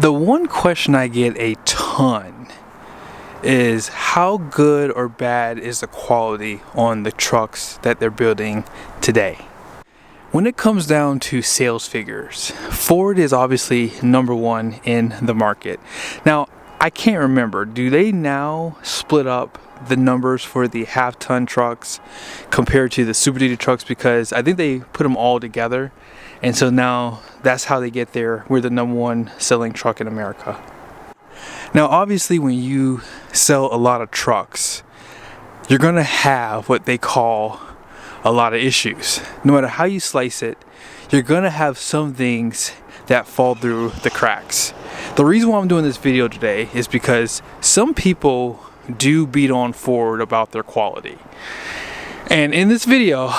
The one question I get a ton is how good or bad is the quality on the trucks that they're building today. When it comes down to sales figures, Ford is obviously #1 in the market. Now, I can't remember, do they now split up the numbers for the half-ton trucks compared to the Super Duty trucks? Because I think they put them all together, and so now that's how they get there. We're the #1 selling truck in America. Now, obviously, when you sell a lot of trucks, you're gonna have what they call a lot of issues. No matter how you slice it, you're gonna have some things that fall through the cracks. The reason why I'm doing this video today is because some people do beat on Ford about their quality. And in this video,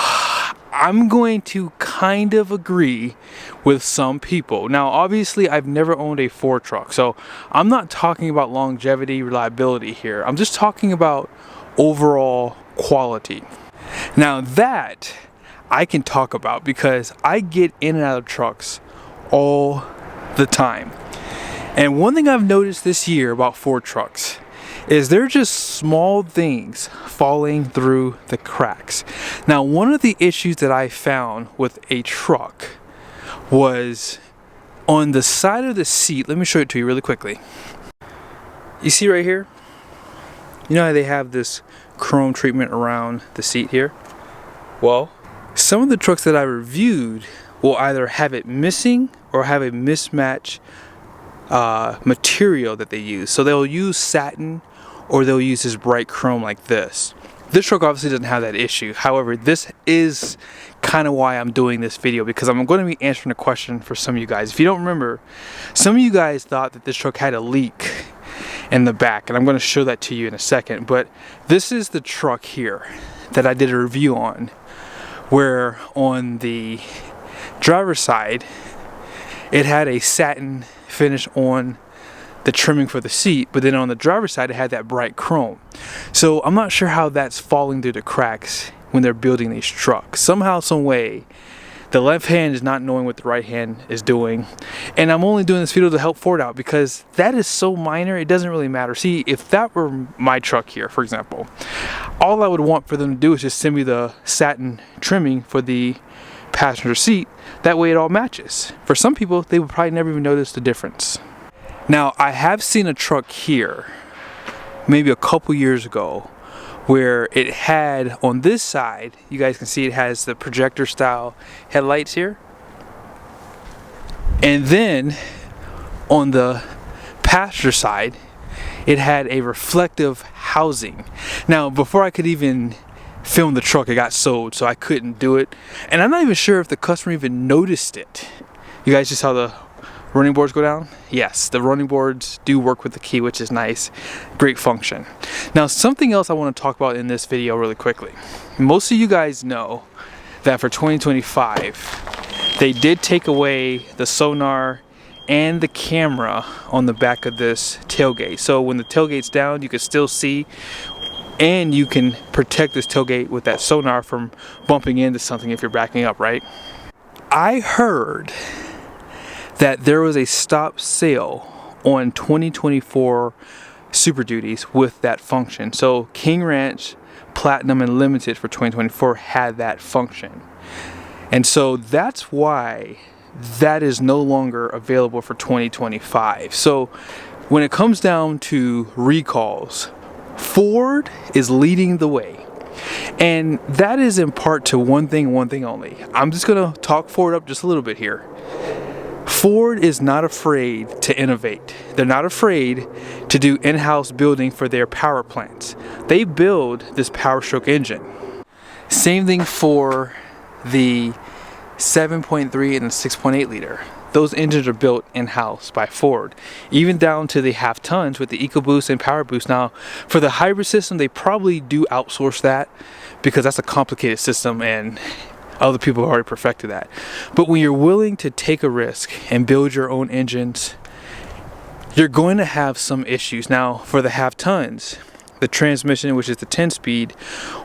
I'm going to kind of agree with some people. Now, obviously, I've never owned a Ford truck, so I'm not talking about longevity, reliability here. I'm just talking about overall quality. Now that I can talk about because I get in and out of trucks all the time. And one thing I've noticed this year about Ford trucks is they're just small things falling through the cracks. Now, one of the issues that I found with a truck was on the side of the seat. Let me show it to you really quickly. You see right here? You know how they have this chrome treatment around the seat here? Well, some of the trucks that I reviewed will either have it missing or have a mismatch material that they use. So they'll use satin or they'll use this bright chrome like this. This truck obviously doesn't have that issue. However, this is kind of why I'm doing this video, because I'm going to be answering a question for some of you guys. If you don't remember, some of you guys thought that this truck had a leak in the back, and I'm going to show that to you in a second. But this is the truck here that I did a review on, where on the driver's side it had a satin finish on the trimming for the seat, but then on the driver's side it had that bright chrome. So I'm not sure how that's falling through the cracks when they're building these trucks. Somehow, some way, the left hand is not knowing what the right hand is doing. And I'm only doing this video to help Ford out because that is so minor, it doesn't really matter. See, if that were my truck here, for example, all I would want for them to do is just send me the satin trimming for the passenger seat. That way it all matches. For some people, they would probably never even notice the difference. Now, I have seen a truck here, maybe a couple years ago, where it had on this side, you guys can see it has the projector style headlights here. And then on the passenger side, it had a reflective housing. Now, before I could even film the truck, it got sold, so I couldn't do it. And I'm not even sure if the customer even noticed it. You guys just saw the running boards go down? Yes, the running boards do work with the key, which is nice. Great function. Now, something else I want to talk about in this video really quickly. Most of you guys know that for 2025, they did take away the sonar and the camera on the back of this tailgate. So when the tailgate's down, you can still see, and you can protect this tailgate with that sonar from bumping into something if you're backing up, right? I heard that there was a stop sale on 2024 Super Duties with that function. So King Ranch, Platinum, and Limited for 2024 had that function. And so that's why that is no longer available for 2025. So when it comes down to recalls, Ford is leading the way. And that is in part to one thing only. I'm just gonna talk Ford up just a little bit here. Ford is not afraid to innovate. They're not afraid to do in-house building for their power plants. They build this Power-Stroke engine. Same thing for the 7.3 and the 6.8 liter. Those engines are built in-house by Ford, even down to the half tons with the EcoBoost and PowerBoost. Now, for the hybrid system, they probably do outsource that because that's a complicated system and other people have already perfected that. But when you're willing to take a risk and build your own engines, you're going to have some issues. Now, for the half tons, the transmission, which is the 10-speed,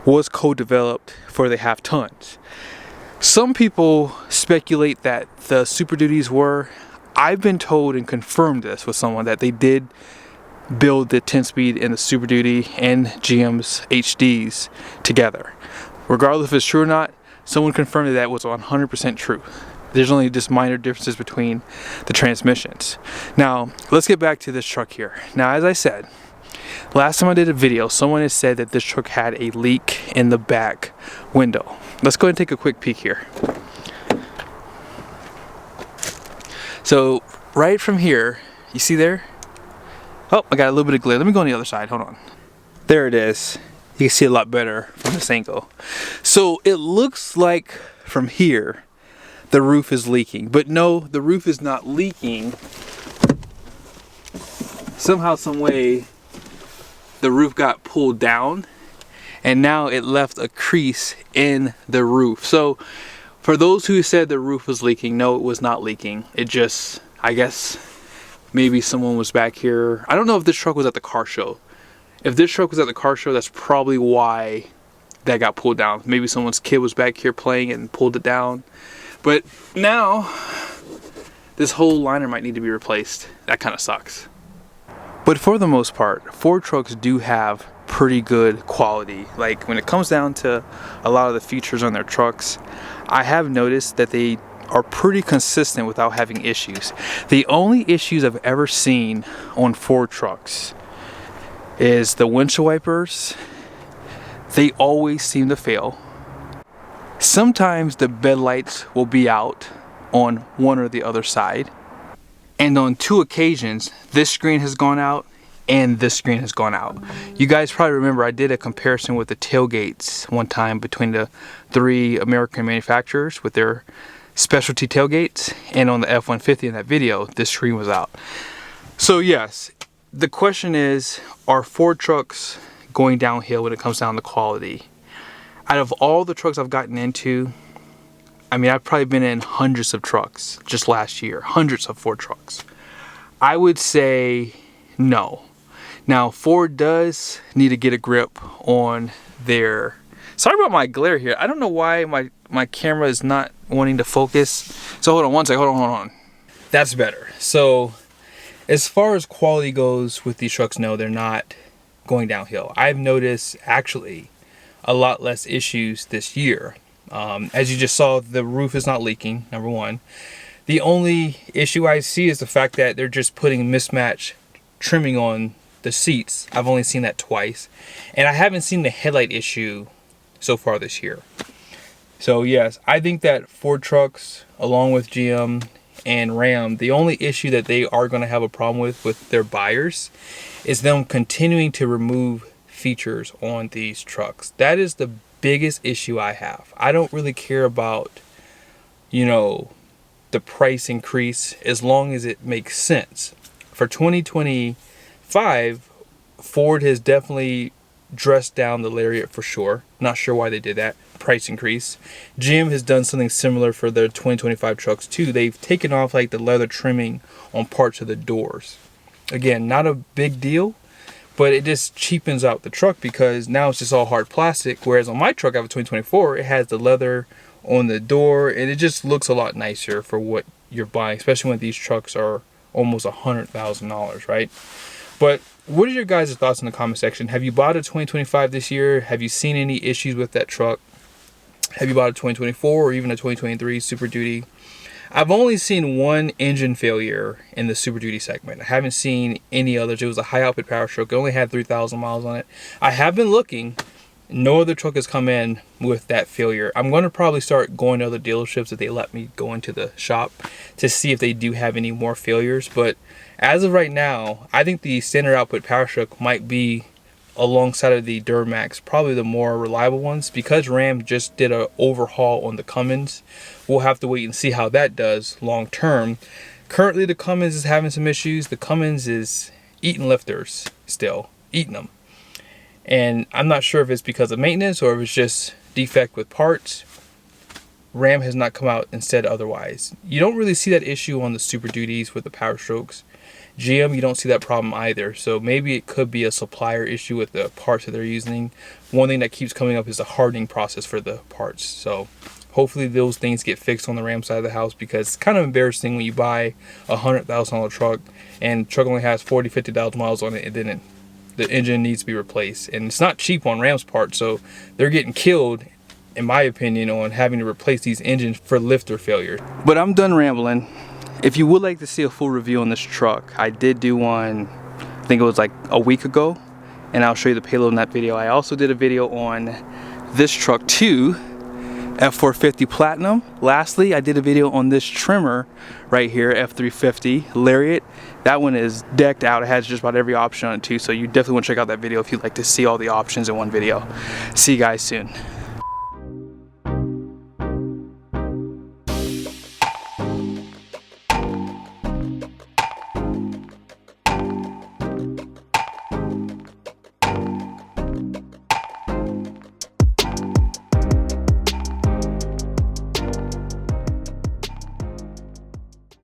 was co-developed for the half tons. Some people speculate that the Super Duties were. I've been told and confirmed this with someone that they did build the 10-speed and the Super Duty and GM's HDs together. Regardless if it's true or not, someone confirmed that was 100% true. There's only just minor differences between the transmissions. Now, let's get back to this truck here. Now, as I said, last time I did a video, someone has said that this truck had a leak in the back window. Let's go ahead and take a quick peek here. So, right from here, you see there? Oh, I got a little bit of glare. Let me go on the other side, hold on. There it is. You can see a lot better from this angle. So, it looks like from here, the roof is leaking, but no, the roof is not leaking. Somehow, some way, the roof got pulled down and now it left a crease in the roof. So for those who said the roof was leaking, no, it was not leaking. It just, I guess, maybe someone was back here. I don't know if this truck was at the car show. If this truck was at the car show, that's probably why that got pulled down. Maybe someone's kid was back here playing and pulled it down. But now, this whole liner might need to be replaced. That kind of sucks. But for the most part, Ford trucks do have pretty good quality. Like when it comes down to a lot of the features on their trucks, I have noticed that they are pretty consistent without having issues. The only issues I've ever seen on Ford trucks is the windshield wipers. They always seem to fail. Sometimes the bed lights will be out on one or the other side. And on 2 occasions, this screen has gone out and this screen has gone out. You guys probably remember I did a comparison with the tailgates one time between the 3 American manufacturers with their specialty tailgates, and on the F-150 in that video, this screen was out. So yes, the question is, are Ford trucks going downhill when it comes down to quality? Out of all the trucks I've gotten into, I mean, I've probably been in hundreds of trucks just last year, hundreds of Ford trucks. I would say no. Now, Ford does need to get a grip on their... Sorry about my glare here. I don't know why my camera is not wanting to focus. So hold on one second, hold on. That's better. So as far as quality goes with these trucks, no, they're not going downhill. I've noticed actually a lot less issues this year. As you just saw, the roof is not leaking, number one. The only issue I see is the fact that they're just putting mismatched trimming on the seats. I've only seen that twice. And I haven't seen the headlight issue so far this year. So yes, I think that Ford trucks, along with GM and Ram, the only issue that they are going to have a problem with their buyers is them continuing to remove features on these trucks. That is the biggest issue I have. I don't really care about, you know, the price increase as long as it makes sense. For 2025, Ford has definitely dressed down the Lariat for sure. Not sure why they did that. Price increase. GM has done something similar for their 2025 trucks too. They've taken off like the leather trimming on parts of the doors. Again, not a big deal, but it just cheapens out the truck because now it's just all hard plastic. Whereas on my truck, I have a 2024, it has the leather on the door and it just looks a lot nicer for what you're buying, especially when these trucks are almost $100,000, right? But what are your guys' thoughts in the comment section? Have you bought a 2025 this year? Have you seen any issues with that truck? Have you bought a 2024 or even a 2023 Super Duty? I've only seen one engine failure in the Super Duty segment. I haven't seen any others. It was a high output power stroke. It only had 3,000 miles on it. I have been looking. No other truck has come in with that failure. I'm going to probably start going to other dealerships if they let me go into the shop to see if they do have any more failures. But as of right now, I think the standard output power stroke might be, alongside of the Duramax, probably the more reliable ones. Because Ram just did an overhaul on the Cummins, we'll have to wait and see how that does long term. Currently the Cummins is having some issues. The Cummins is eating lifters still, eating them. And I'm not sure if it's because of maintenance or if it's just defect with parts. Ram has not come out and said otherwise. You don't really see that issue on the Super Duties with the power strokes. GM, you don't see that problem either. So maybe it could be a supplier issue with the parts that they're using. One thing that keeps coming up is the hardening process for the parts. So Hopefully those things get fixed on the Ram side of the house, because it's kind of embarrassing when you buy a $100,000 truck and the truck only has 40-50,000 miles on it, and then the engine needs to be replaced. And it's not cheap on Ram's part, so they're getting killed, in my opinion, on having to replace these engines for lifter failure. But I'm done rambling. If you would like to see a full review on this truck, I did do one, I think it was like a week ago, and I'll show you the payload in that video. I also did a video on this truck too, F450 Platinum. Lastly, I did a video on this trimmer right here, F350 Lariat. That one is decked out. It has just about every option on it too, so you definitely want to check out that video if you'd like to see all the options in one video. See you guys soon.